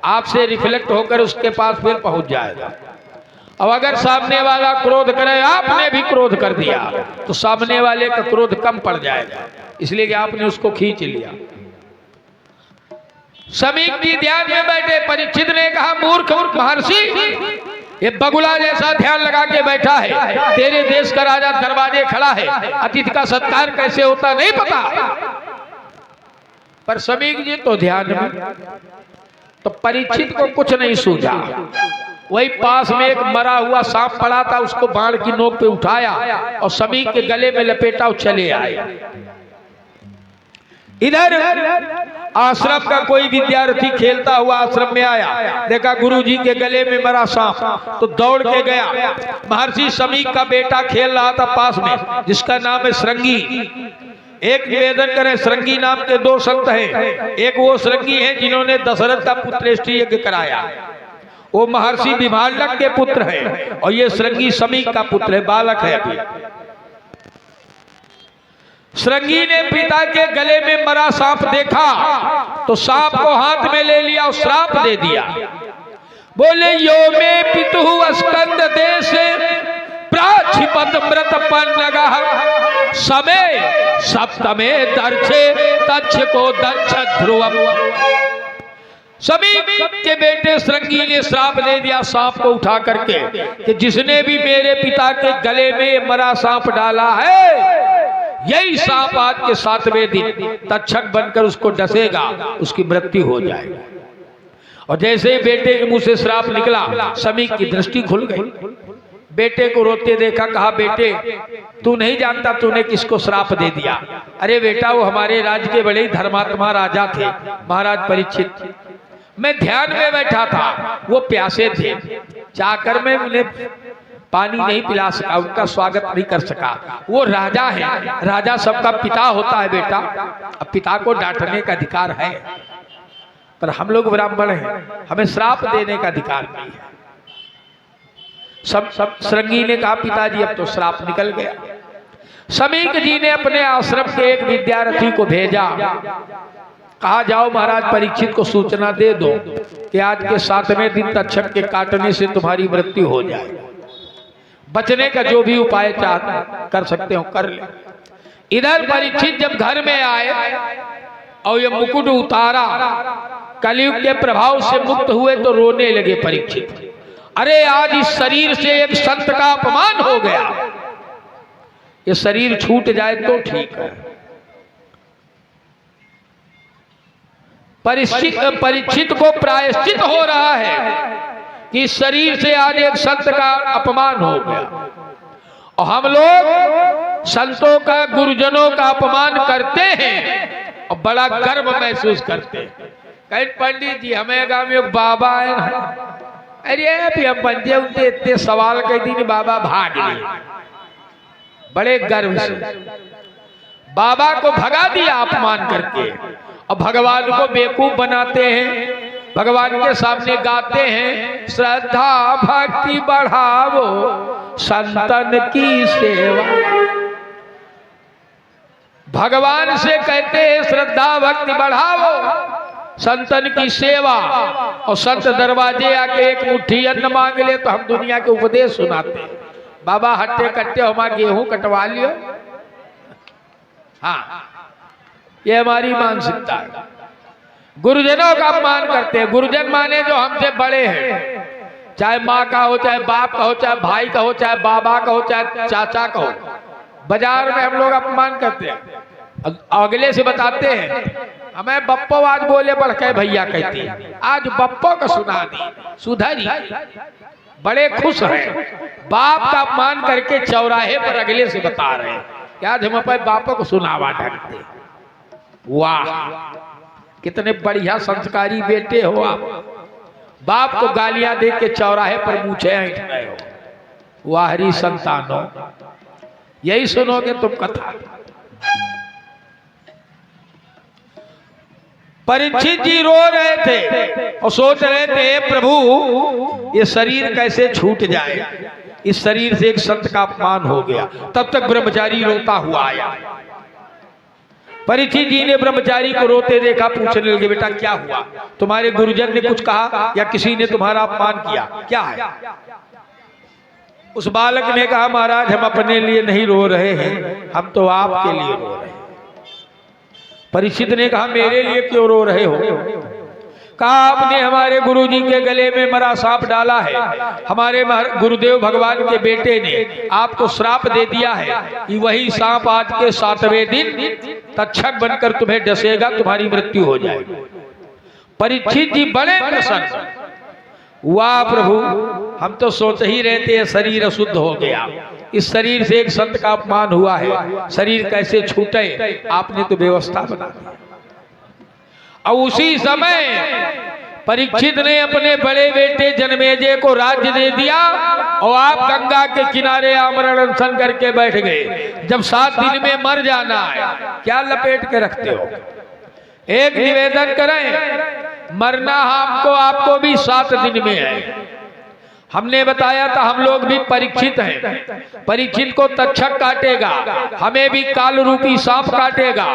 आपसे रिफ्लेक्ट होकर उसके पास फिर पहुंच जाएगा। अब अगर सामने वाला क्रोध करे, आपने भी क्रोध कर दिया तो सामने वाले का क्रोध कम पड़ जाएगा, इसलिए कि आपने उसको खींच लिया। समीक जी ध्यान में बैठे। परीक्षित ने कहा मूर्ख महर्षि, ये बगुला जैसा ध्यान लगा के बैठा है, तेरे देश का राजा दरवाजे खड़ा है, अतिथि का सत्कार कैसे होता नहीं पता। पर समीक जी तो ध्यान में, तो परीक्षित को कुछ नहीं सूझा। वही पास में एक मरा हुआ सांप पड़ा था, उसको बाण की नोक पे उठाया और समीक के गले में लपेटा और चले आए। इधर आश्रम का कोई विद्यार्थी खेलता हुआ आश्रम में आया, देखा गुरुजी के गले में मरा सांप, तो दौड़ के गया। महर्षि समीक का बेटा खेल रहा था पास में, जिसका नाम है श्रृंगी। एक निवेदन करें, श्रृंगी नाम के 2 संत हैं। एक वो श्रृंगी हैं जिन्होंने दशरथ का पुत्रेष्टि यज्ञ कराया, वो महर्षि विभालक के पुत्र हैं, और ये श्रृंगी समीक का पुत्र है, बालक है अभी। श्रृंगी ने पिता के गले में मरा सांप देखा तो सांप को हाथ में ले लिया और श्राप दे दिया। बोले यो में पितु स्कंद देश प्राचिपत मृत पन्नगा समय सप्तमे दर्शे तक्ष को दक्ष ध्रुवम। समीक के बेटे श्रृंगी ने श्राप दे दिया सांप को उठा करके कि जिसने भी मेरे पिता के गले में मरा सांप डाला है, यही सांप आज के 7वें दिन तक्षक बनकर उसको डसेगा, उसकी मृत्यु हो जाएगी। और जैसे ही बेटे के मुंह से श्राप निकला, समीक की दृष्टि खुल गई। बेटे को रोते देखा, कहा बेटे तू नहीं जानता तूने किसको श्राप दे दिया। अरे बेटा वो हमारे राज्य के बड़े धर्मात्मा राजा थे, महाराज परीक्षित। मैं ध्यान में बैठा था, वो प्यासे थे, चाकर में उन्हें पानी नहीं पिला सका, उनका स्वागत नहीं कर सका। वो राजा है, राजा सबका पिता होता है बेटा, अब पिता को डांटने का अधिकार है, पर हम लोग ब्राह्मण हैं, हमें श्राप देने का अधिकार नहीं है। सब श्रृंगी ने कहा पिताजी अब तो श्राप निकल गया। समीक जी ने अपने आश्रम के एक विद्यार्थी को भेजा, कहा जाओ महाराज परीक्षित को सूचना दे दो कि आज के 7वें दिन तक्षक के काटने से तुम्हारी मृत्यु हो जाए, बचने का जो भी उपाय कर सकते हो कर ले। इधर परीक्षित जब घर में आए और ये मुकुट उतारा, कलयुग के प्रभाव से मुक्त हुए, तो रोने लगे परीक्षित। अरे आज इस शरीर से एक संत का अपमान हो गया, ये शरीर छूट जाए तो ठीक है। परीक्षित को प्रायश्चित हो रहा है कि शरीर से आज एक संत का अपमान हो गया, और हम लोग संतों का गुरुजनों का अपमान करते हैं और बड़ा गर्व महसूस करते हैं। कहीं पंडित जी हमें गांव में बाबा है, अरे अभी हम पंजे उनसे इतने सवाल कह दी बाबा भाग गए, बड़े गर्व से बाबा को भगा दिया अपमान करके, और भगवान को बेवकूफ बनाते हैं। भगवान के सामने गाते हैं श्रद्धा भक्ति बढ़ावो संतन की सेवा। भगवान से कहते हैं श्रद्धा भक्ति बढ़ावो संतन की सेवा, और संत दरवाजे आके एक मुट्ठी अन्न मांग ले तो हम दुनिया के उपदेश सुनाते हैं। बाबा हट्टे कट्टे हमारा गेहूं कटवा लियो, हाँ ये हमारी मानसिकता है। गुरुजनों का अपमान करते हैं। गुरुजन माने जो हमसे बड़े हैं, चाहे माँ का हो, चाहे बाप का हो, चाहे भाई का हो, चाहे बाबा का हो, चाहे चाचा का हो। बाजार में हम लोग अपमान करते हैं, अगले से बताते हैं हमें बप्पो आज बोले बढ़ के भैया कहती है, आज बप्पो का सुना दी सुधरी, बड़े खुश हैं। बाप का अपमान करके चौराहे पर अगले से बता रहे हैं कि आज हम अपने बापों को सुनावा ढंगते। वाह कितने बढ़िया संस्कारी बेटे हो आप, बाप को गालियां दे के चौराहे पर मूछे ऐंठ रहे हो। वाहरी संतानों, यही सुनोगे तुम कथा। परीक्षित जी रो रहे थे और सोच रहे थे प्रभु ये शरीर कैसे छूट जाए, इस शरीर से एक संत का अपमान हो गया। तब तक ब्रह्मचारी रोता हुआ आया। परीक्षित जी ने ब्रह्मचारी को रोते देखा, पूछने लगे बेटा क्या हुआ, तुम्हारे गुरुजन ने कुछ कहा या किसी ने तुम्हारा अपमान किया, क्या है? उस बालक ने कहा महाराज हम अपने लिए नहीं रो रहे हैं, हम तो आपके लिए रो रहे हैं। परीक्षित ने कहा मेरे लिए क्यों रो रहे हो? कहा आपने हमारे गुरुजी के गले में मरा सांप डाला है, हमारे गुरुदेव भगवान के बेटे ने आपको श्राप दे दिया है कि वही सांप आज के 7वें दिन तक्षक बनकर तुम्हें डसेगा, तुम्हारी मृत्यु हो जाएगी। परीक्षित जी बड़े प्रसन्न, वाह प्रभु, हम तो सोच ही रहते हैं शरीर अशुद्ध हो गया, इस शरीर से एक संत का अपमान हुआ है, शरीर कैसे छूटे, आपने तो व्यवस्था बना दी। और उसी समय परीक्षित ने अपने बड़े बेटे जन्मेजय को राज्य दे दिया और आप गंगा के किनारे आमरण अनशन करके बैठ गए। जब 7 दिन में मर जाना है, क्या लपेट के रखते हो? एक निवेदन करें, मरना हमको आपको भी 7 दिन में है। हमने बताया था हम लोग भी परीक्षित हैं, परीक्षित को तक्षक काटेगा, हमें भी काल रूपी सांप काटेगा।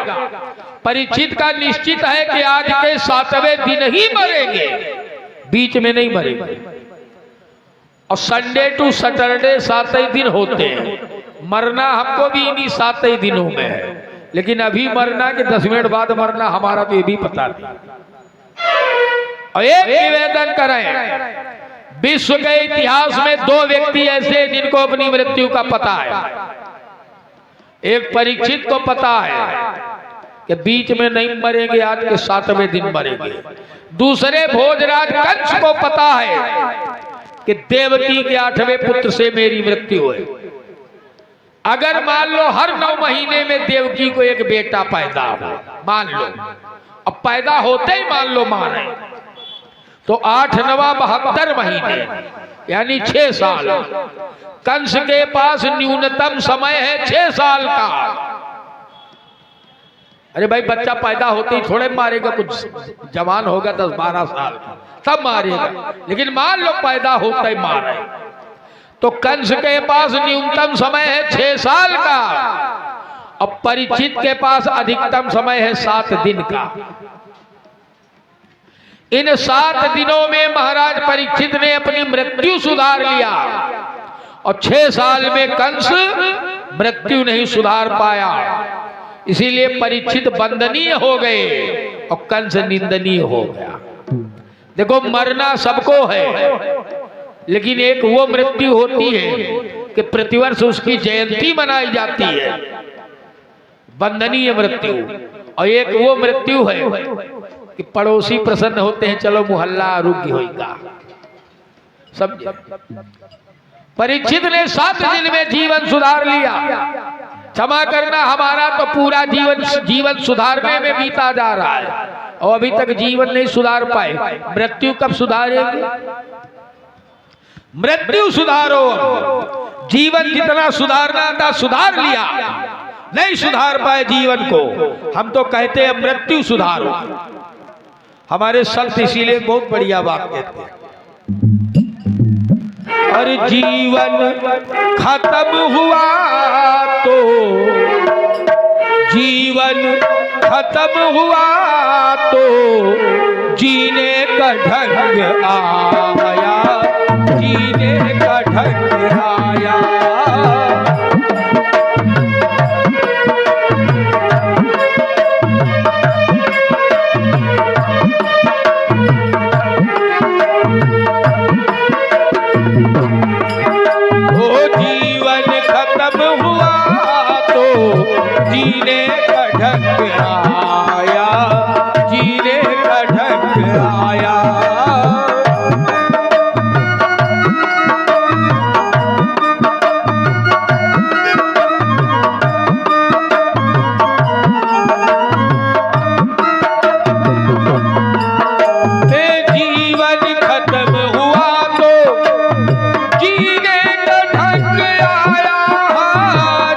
परीक्षित का निश्चित है कि आज के 7वें दिन ही मरेंगे, बीच में नहीं मरेंगे। और संडे टू सैटरडे 7 ही दिन होते हैं, मरना हमको भी इन्हीं 7 ही दिनों में है। लेकिन अभी मरना कि 10 मिनट बाद मरना, हमारा तो ये भी पता नहीं। और एक निवेदन करें, विश्व के इतिहास में 2 व्यक्ति ऐसे जिनको अपनी मृत्यु का पता है। एक परीक्षित को पता है कि बीच में नहीं मरेंगे, आज के 7वें दिन मरेंगे। दूसरे भोजराज कंस को पता है कि देवकी के 8वें पुत्र से मेरी मृत्यु है। अगर मान लो हर 9 महीने में देवकी को एक बेटा पैदा हो, मान लो, अब पैदा होते ही मान लो मारे, तो 8 9 72 महीने यानी 6 साल। कंस के पास न्यूनतम समय है 6 साल का। अरे भाई, बच्चा पैदा होते ही थोड़े मारेगा, कुछ जवान होगा 10 12 साल तब मारेगा, लेकिन मान लो पैदा होता ही मारे, तो कंस के पास न्यूनतम समय है 6 साल का। अब परीक्षित के पास अधिकतम समय है 7 दिन का। इन 7 दिनों में महाराज परीक्षित ने अपनी मृत्यु सुधार लिया और 6 साल में कंस मृत्यु नहीं सुधार पाया। इसीलिए परीक्षित वंदनीय हो गए और कंस निंदनीय हो गया। देखो, मरना सबको है, लेकिन एक वो मृत्यु होती है कि प्रतिवर्ष उसकी जयंती मनाई जाती है, वंदनीय मृत्यु। और एक वो मृत्यु है कि पड़ोसी प्रसन्न होते हैं, चलो मोहल्ला आरोग्य होगा। सब परीक्षित ने 7 दिन में जीवन सुधार लिया। क्षमा करना, हमारा तो पूरा जीवन सुधारने में बीता जा रहा है और अभी तक जीवन नहीं सुधार पाए। मृत्यु कब सुधारेंगे? मृत्यु सुधारो। जीवन जितना सुधारना था सुधार लिया, नहीं सुधार पाए जीवन को, हम तो कहते हैं मृत्यु सुधारो। हमारे संत इसीलिए बहुत बढ़िया बात कहते हैं, और जीवन खत्म हुआ तो, जीवन खत्म हुआ तो जीने का ढंग आया, जीने का ढंग आया। जीने का ढंग आया, जीने का ढंग आया। जीवन खत्म हुआ तो जीने का ढंग आया,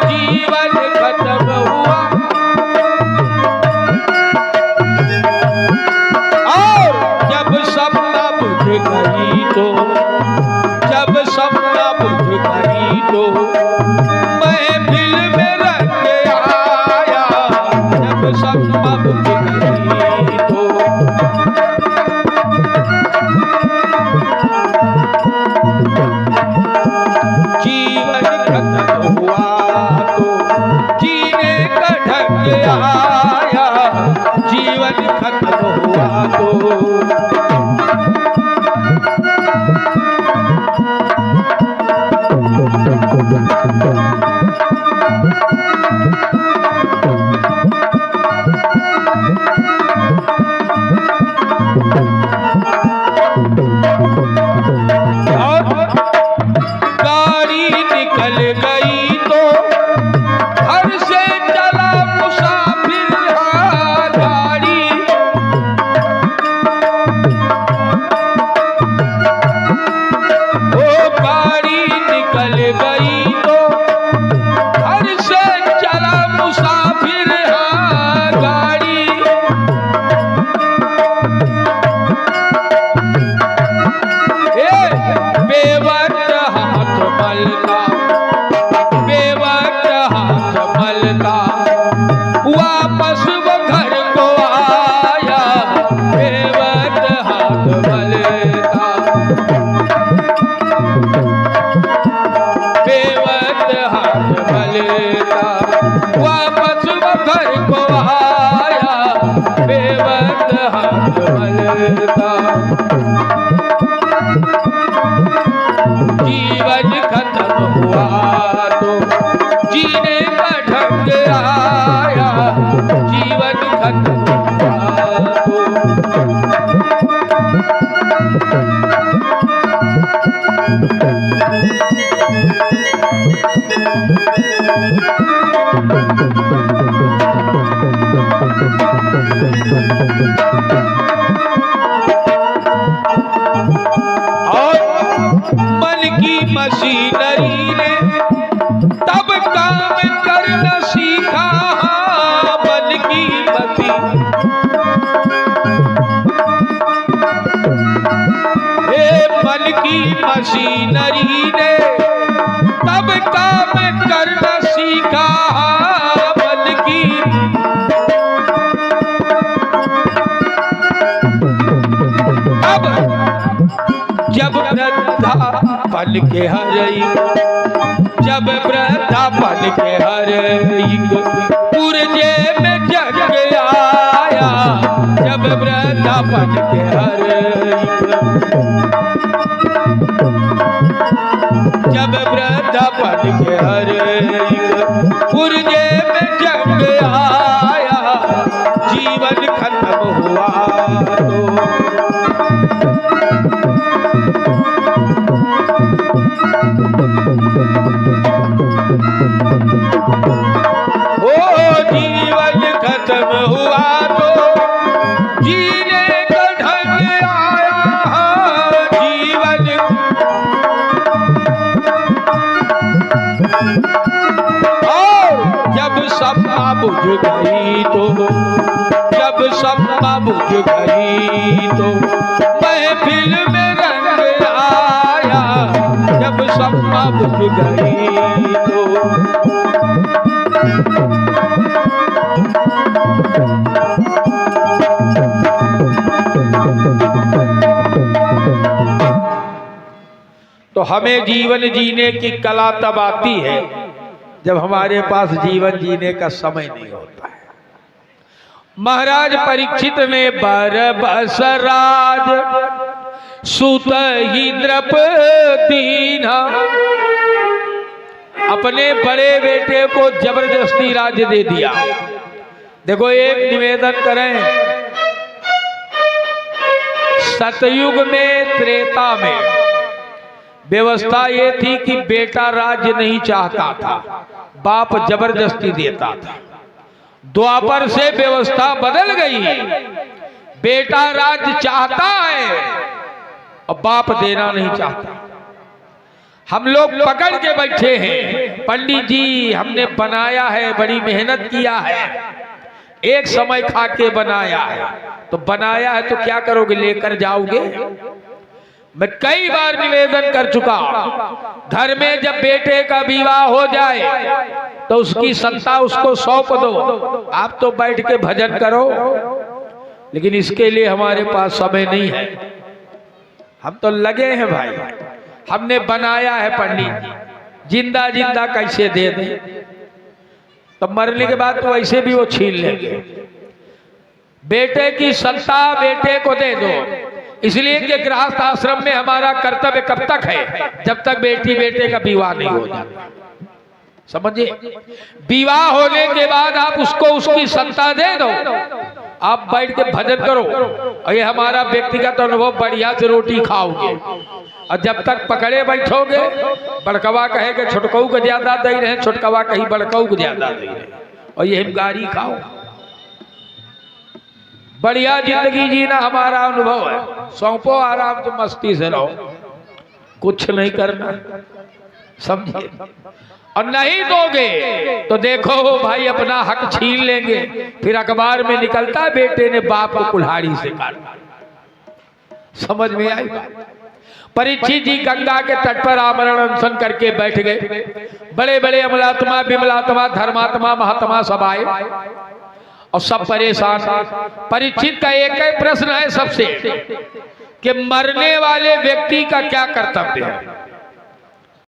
जीवन खत्म हुआ। और जब सपना बुझ गई तो, जब सपना बुझ गई तो महफिल में रंग आया, जब सपना बुझ गई तो। जीवन खत्म हुआ तो जीने का ढंग आया, जीवन खत्म हुआ तो मलता, वापस वो घर को आया बेबस हाथ मलता। जीवन खत्म हुआ तो जीने का ढंग आया, जीवन खत्म हुआ तो। और मन की मशीनरी ने तब काम करना सीखा, मन की मन की मशीनरी ने तब काम करना सीखा, मन की अब जब वृद्धापन के हरई, जब वृद्धापन के हरई पुरजे में जग आया, जब वृद्धापन के हरई, जब वृद्धापन के हरई पुरजे में जग आया, जीवन खत्म हुआ तो। जीवन खत्म हुआ तो जीने का ढंग आया, जीवन और जब सपना बुझ गई तो, जब सपना बुझ गई तो महफिल में रंग आया, जब सपना बुझ गई तो। तो हमें जीवन जीने की कला तब आती है जब हमारे पास जीवन जीने का समय नहीं होता है। महाराज परीक्षित ने बरबस राज सुत ही द्रौपदीना, अपने बड़े बेटे को जबरदस्ती राज्य दे दिया। देखो एक निवेदन करें, सतयुग में त्रेता में व्यवस्था ये थी कि बेटा राज्य नहीं चाहता था, बाप जबरदस्ती देता था। द्वापर से व्यवस्था बदल गई, बेटा राज्य चाहता है और बाप देना नहीं चाहता। हम लोग पकड़ के बैठे हैं, पंडित जी हमने बनाया है, बड़ी मेहनत किया है, एक समय खा के बनाया है, तो बनाया है तो क्या करोगे, लेकर जाओगे। मैं कई बार निवेदन कर चुका, घर में जब बेटे का विवाह हो जाए तो उसकी सत्ता उसको सौंप दो, आप तो बैठ के भजन करो, लेकिन इसके लिए हमारे पास समय नहीं है। हम तो लगे हैं भाई, हमने बनाया है पंडित जी, जिंदा जिंदा कैसे दे दें, तो मरने के बाद तो वैसे भी वो छीन लेंगे। बेटे की सत्ता बेटे को दे दो, इसलिए कि गृहस्थ आश्रम में हमारा कर्तव्य कब तक है, जब तक बेटी बेटे का विवाह नहीं हो जाता। समझिए, विवाह होने के बाद आप उसको उसकी सत्ता दे दो, आप बैठ के भजन करो, और ये हमारा व्यक्तिगत अनुभव, बढ़िया से रोटी खाओगे। और जब तक पकड़े बैठोगे, बड़कवा कहेगा छोटकऊ को ज्यादा दे रहे, छोटकवा कहीं बड़कऊ को ज्यादा दे रहे, और ये हिमगारी खाओ। बढ़िया जिंदगी जीना हमारा अनुभव है, सौंपो आराम से, मस्ती से रहो, कुछ नहीं करना, समझिए। और नहीं दोगे तो देखो भाई अपना हक छीन लेंगे, फिर अखबार में निकलता है बेटे ने बाप को कुल्हाड़ी से काटा। समझ में आई? परीक्षित जी गंगा के तट पर आमरण अनशन करके बैठ गए। बड़े बड़े अमलात्मा, विमलात्मा, धर्मात्मा, महात्मा सब आए और सब परेशान। परीक्षित का एक ही प्रश्न है सबसे कि मरने वाले व्यक्ति का क्या कर्तव्य है।